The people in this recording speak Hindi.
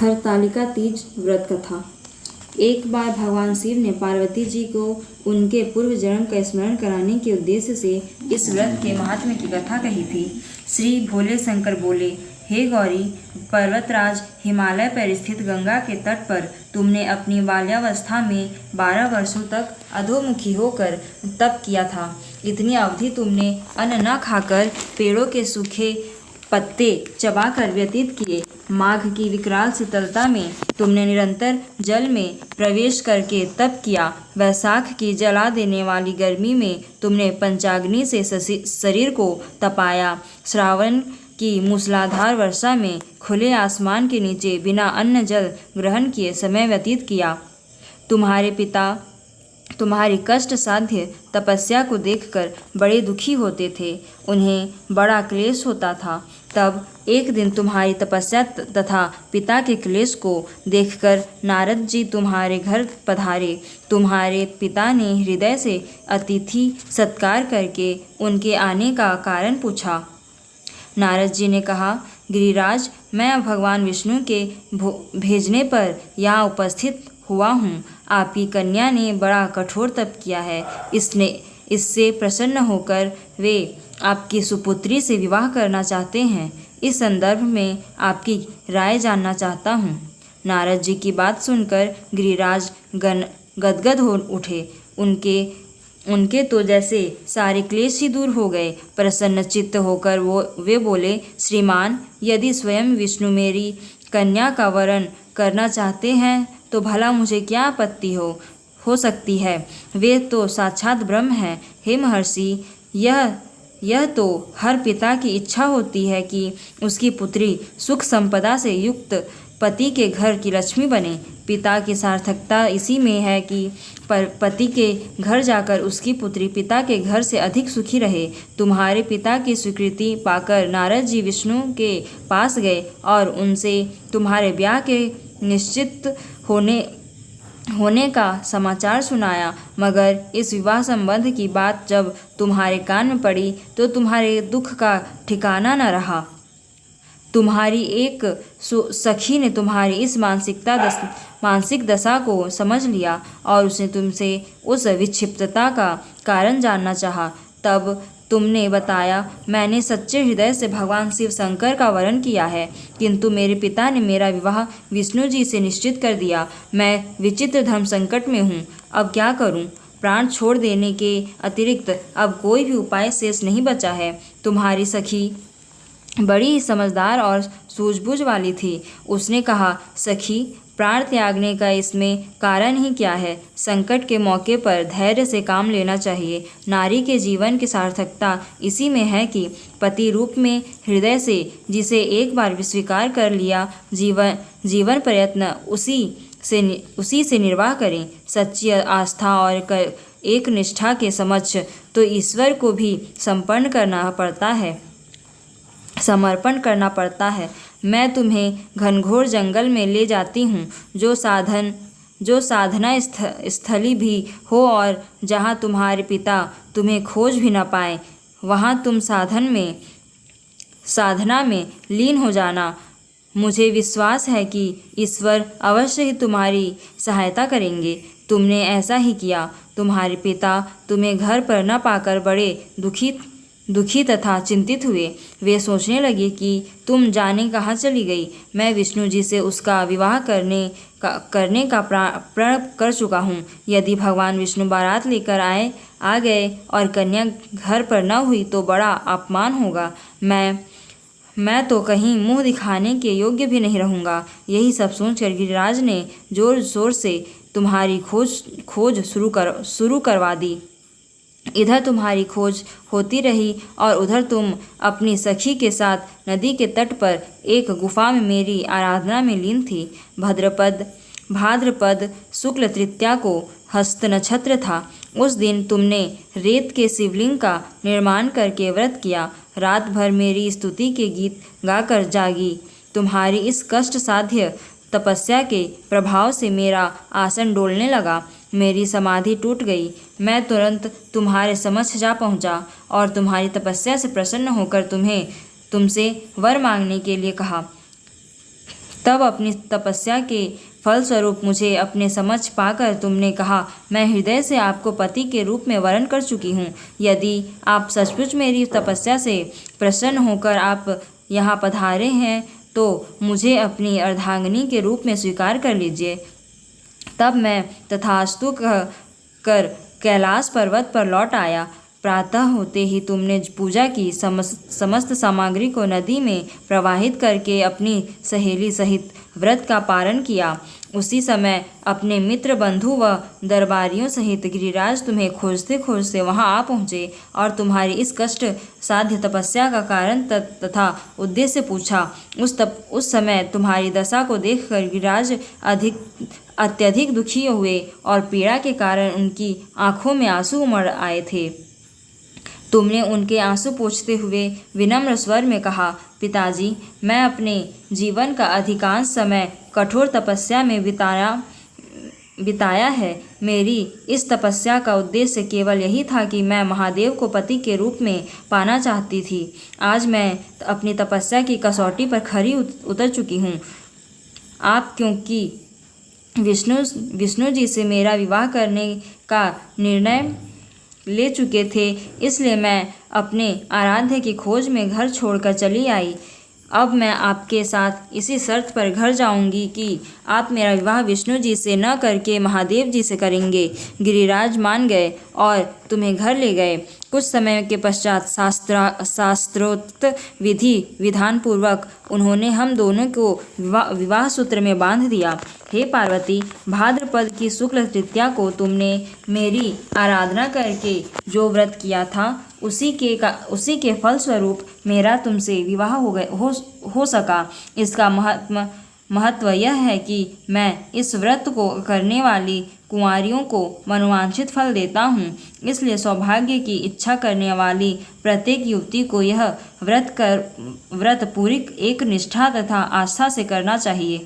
हरतालिका तीज व्रत कथा। एक बार भगवान शिव ने पार्वती जी को उनके पूर्व जन्म का स्मरण कराने के उद्देश्य से इस व्रत के महात्म्य की कथा कही थी। श्री भोले शंकर बोले, हे गौरी, पर्वतराज हिमालय पर स्थित गंगा के तट पर तुमने अपनी बाल्यावस्था में 12 वर्षों तक अधोमुखी होकर तप किया था। इतनी अवधि तुमने अन्न न खाकर पेड़ों के सूखे पत्ते चबाकर व्यतीत किए। माघ की विकराल शीतलता में तुमने निरंतर जल में प्रवेश करके तप किया। वैशाख की जला देने वाली गर्मी में तुमने पंचाग्नि से शरीर को तपाया। श्रावण की मूसलाधार वर्षा में खुले आसमान के नीचे बिना अन्न जल ग्रहण किए समय व्यतीत किया। तुम्हारे पिता तुम्हारी कष्ट साध्य तपस्या को देखकर बड़े दुखी होते थे। उन्हें बड़ा क्लेश होता था। तब एक दिन तुम्हारी तपस्या तथा पिता के क्लेश को देखकर नारद जी तुम्हारे घर पधारे। तुम्हारे पिता ने हृदय से अतिथि सत्कार करके उनके आने का कारण पूछा। नारद जी ने कहा, गिरिराज, मैं भगवान विष्णु के भेजने पर यहाँ उपस्थित हुआ हूँ। आपकी कन्या ने बड़ा कठोर तप किया है। इससे प्रसन्न होकर वे आपकी सुपुत्री से विवाह करना चाहते हैं। इस संदर्भ में आपकी राय जानना चाहता हूँ। नारद जी की बात सुनकर गिरिराज गदगद हो उठे। उनके तो जैसे सारे क्लेश ही दूर हो गए। प्रसन्न चित्त होकर वे बोले, श्रीमान, यदि स्वयं विष्णु मेरी कन्या का वरण करना चाहते हैं तो भला मुझे क्या आपत्ति हो सकती है। वे तो साक्षात ब्रह्म हैं। हे महर्षि, यह तो हर पिता की इच्छा होती है कि उसकी पुत्री सुख संपदा से युक्त पति के घर की लक्ष्मी बने। पिता की सार्थकता इसी में है कि पति के घर जाकर उसकी पुत्री पिता के घर से अधिक सुखी रहे। तुम्हारे पिता की स्वीकृति पाकर नारद जी विष्णु के पास गए और उनसे तुम्हारे ब्याह के निश्चित होने का समाचार सुनाया। मगर इस विवाह संबंध की बात जब तुम्हारे कान में पड़ी तो तुम्हारे दुख का ठिकाना न रहा। तुम्हारी एक सखी ने तुम्हारी इस मानसिक दशा को समझ लिया और उसने तुमसे उस विक्षिप्तता का कारण जानना चाहा। तब तुमने बताया, मैंने सच्चे हृदय से भगवान शिव शंकर का वरण किया है, किंतु मेरे पिता ने मेरा विवाह विष्णु जी से निश्चित कर दिया। मैं विचित्र धर्म संकट में हूँ। अब क्या करूँ? प्राण छोड़ देने के अतिरिक्त अब कोई भी उपाय शेष नहीं बचा है। तुम्हारी सखी बड़ी ही समझदार और सूझबूझ वाली थी। उसने कहा, सखी, प्राण त्यागने का इसमें कारण ही क्या है। संकट के मौके पर धैर्य से काम लेना चाहिए। नारी के जीवन की सार्थकता इसी में है कि पति रूप में हृदय से जिसे एक बार स्वीकार कर लिया, जीवन प्रयत्न उसी से निर्वाह करें। सच्ची आस्था और एक निष्ठा के समक्ष तो ईश्वर को भी समर्पण करना पड़ता है। मैं तुम्हें घनघोर जंगल में ले जाती हूँ, जो साधना स्थली भी हो और जहाँ तुम्हारे पिता तुम्हें खोज भी न पाए। वहाँ तुम साधना में लीन हो जाना। मुझे विश्वास है कि ईश्वर अवश्य ही तुम्हारी सहायता करेंगे। तुमने ऐसा ही किया। तुम्हारे पिता तुम्हें घर पर न पाकर बड़े दुखी तथा चिंतित हुए। वे सोचने लगे कि तुम जाने कहाँ चली गई। मैं विष्णु जी से उसका विवाह करने का प्रण कर चुका हूँ। यदि भगवान विष्णु बारात लेकर आ गए और कन्या घर पर न हुई तो बड़ा अपमान होगा। मैं तो कहीं मुंह दिखाने के योग्य भी नहीं रहूँगा। यही सब सोचकर गिरिराज ने जोर शोर से तुम्हारी खोज शुरू करवा दी। इधर तुम्हारी खोज होती रही और उधर तुम अपनी सखी के साथ नदी के तट पर एक गुफा में मेरी आराधना में लीन थी। भाद्रपद शुक्ल तृतीया को हस्त नक्षत्र था। उस दिन तुमने रेत के शिवलिंग का निर्माण करके व्रत किया। रात भर मेरी स्तुति के गीत गाकर जागी। तुम्हारी इस कष्ट साध्य तपस्या के प्रभाव से मेरा आसन डोलने लगा। मेरी समाधि टूट गई। मैं तुरंत तुम्हारे समक्ष जा पहुंचा और तुम्हारी तपस्या से प्रसन्न होकर तुमसे वर मांगने के लिए कहा। तब अपनी तपस्या के फलस्वरूप मुझे अपने समझ पाकर तुमने कहा, मैं हृदय से आपको पति के रूप में वरण कर चुकी हूँ। यदि आप सचमुच मेरी तपस्या से प्रसन्न होकर आप यहाँ पधारे हैं तो मुझे अपनी अर्धांगिनी के रूप में स्वीकार कर लीजिए। तब मैं तथास्तु कह कर कैलाश पर्वत पर लौट आया। प्रातः होते ही तुमने पूजा की समस्त सामग्री को नदी में प्रवाहित करके अपनी सहेली सहित व्रत का पारण किया। उसी समय अपने मित्र बंधु व दरबारियों सहित गिरिराज तुम्हें खोजते खोजते वहां आ पहुँचे और तुम्हारी इस कष्ट साध्य तपस्या का कारण तथा उद्देश्य पूछा। उस समय तुम्हारी दशा को देखकर गिरिराज अत्यधिक दुखी हुए और पीड़ा के कारण उनकी आंखों में आंसू उमड़ आए थे। तुमने उनके आंसू पोंछते हुए विनम्र स्वर में कहा, पिताजी, मैं अपने जीवन का अधिकांश समय कठोर तपस्या में बिताया है। मेरी इस तपस्या का उद्देश्य केवल यही था कि मैं महादेव को पति के रूप में पाना चाहती थी। आज मैं अपनी तपस्या की कसौटी पर खरी उतर चुकी हूँ। आप क्योंकि विष्णु जी से मेरा विवाह करने का निर्णय ले चुके थे, इसलिए मैं अपने आराध्य की खोज में घर छोड़कर चली आई। अब मैं आपके साथ इसी शर्त पर घर जाऊंगी कि आप मेरा विवाह विष्णु जी से न करके महादेव जी से करेंगे। गिरिराज मान गए और तुम्हें घर ले गए। कुछ समय के पश्चात शास्त्रोक्त विधि विधान पूर्वक उन्होंने हम दोनों को विवाह सूत्र में बांध दिया। हे पार्वती, भाद्रपद की शुक्ल तृतीया को तुमने मेरी आराधना करके जो व्रत किया था उसी के फलस्वरूप मेरा तुमसे विवाह हो सका। इसका महत्व यह है कि मैं इस व्रत को करने वाली कुंवारियों को मनोवांछित फल देता हूँ। इसलिए सौभाग्य की इच्छा करने वाली प्रत्येक युवती को यह व्रत पूरी एक निष्ठा तथा आस्था से करना चाहिए।